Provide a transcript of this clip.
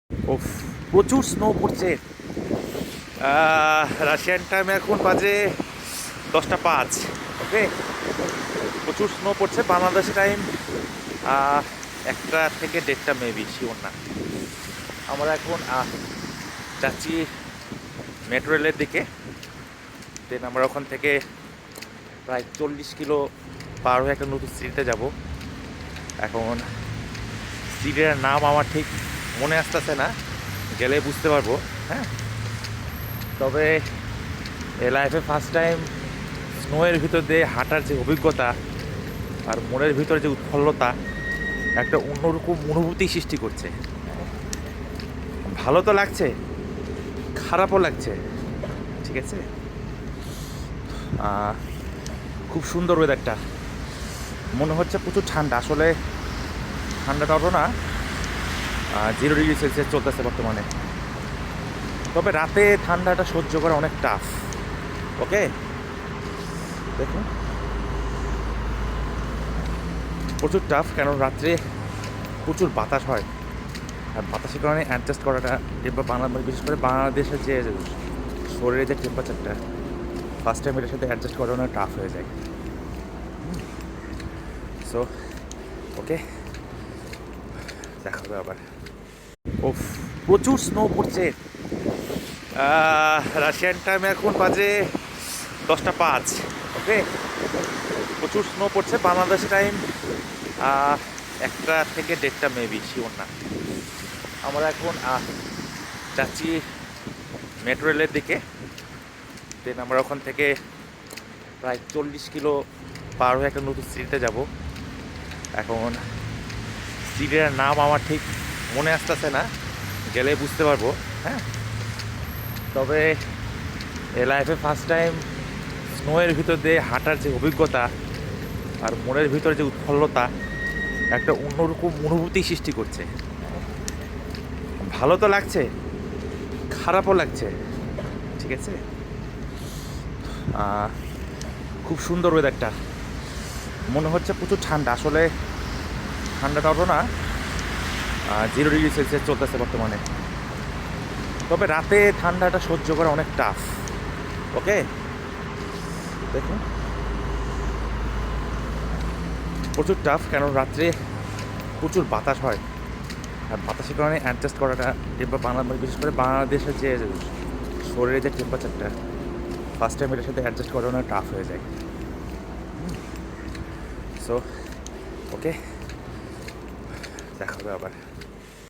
ওফ, প্রচুর স্নো পড়ছে। Russian time এখন বাজে 10টা 5। ওকে, প্রচুর স্নো পড়ছে। বাংলাদেশ টাইম 1টা থেকে 1:30 মেবি, শিওর না। আমরা এখন যাচ্ছি মেট্রো রেলের দিকে। দেন আমরা ওখান থেকে প্রায় 40 কিলো পার হয়ে একটা নতুন সিটিতে যাব। এখন সিটির নাম আমার ঠিক মনে আসতেছে না, গেলে বুঝতে পারবো। হ্যাঁ, তবে লাইফে ফার্স্ট টাইম স্নোয়ের ভিতর দিয়ে হাঁটার যে অভিজ্ঞতা আর মনের ভিতরে যে উৎফুল্লতা, একটা অন্যরকম অনুভূতি সৃষ্টি করছে। ভালো তো লাগছে, খারাপও লাগছে। ঠিক আছে, আহ, খুব সুন্দর ওয়েদারটা। মনে হচ্ছে প্রচুর ঠান্ডা, আসলে ঠান্ডাটা অত না। 0 ডিগ্রি সেলসিয়াস চলতেছে বর্তমানে। তবে রাতে ঠান্ডাটা সহ্য করা অনেক টাফ। ওকে, দেখুন, প্রচুর টাফ, কারণ রাত্রে প্রচুর বাতাস হয়। আর বাতাসের কারণে অ্যাডজাস্ট করাটা, এবার বাংলাদেশ, বিশেষ করে বাংলাদেশের যে শরীরের যে টেম্পারেচারটা, ফার্স্ট টাইম এটার সাথে অ্যাডজাস্ট করা অনেক টাফ হয়ে যায়। সো ওকে, দেখা হবে আবার। ওফ, প্রচুর স্নো পড়ছে। রাশিয়ান টাইম এখন বাজে 10টা 5। ওকে, প্রচুর স্নো পড়ছে। বাংলাদেশ টাইম 1টা থেকে 1:30 মেবি, শিওর না। আমরা এখন যাচ্ছি মেট্রো রেলের দিকে। দেন আমরা ওখান থেকে প্রায় 40 কিলো পার হয়ে একটা নতুন সিটিতে যাব। এখন সিটির নাম আমার ঠিক মনে আসতেছে না, গেলে বুঝতে পারবো। হ্যাঁ, তবে লাইফে ফার্স্ট টাইম স্নোয়ের ভিতর দিয়ে হাঁটার যে অভিজ্ঞতা আর মনের ভিতরে যে উৎফুল্লতা, একটা অন্যরকম অনুভূতি সৃষ্টি করছে। ভালো তো লাগছে, খারাপও লাগছে। ঠিক আছে, খুব সুন্দর ওয়েদারটা। মনে হচ্ছে প্রচুর ঠান্ডা, আসলে ঠান্ডাটা অত না। 0 ডিগ্রি সেলসিয়াস চলতেছে বর্তমানে। তবে রাতে ঠান্ডাটা সহ্য করা অনেক টাফ। ওকে, দেখুন, প্রচুর টাফ, কারণ রাত্রে প্রচুর বাতাস হয়। আর বাতাসের কারণে অ্যাডজাস্ট করাটা, এবার বাংলাদেশ, বিশেষ করে বাংলাদেশের যে শরীরের যে টেম্পারেচারটা, ফার্স্ট টাইম এটার সাথে অ্যাডজাস্ট করা অনেক টাফ হয়ে যায়। সো ওকে, দেখা হবে আবার।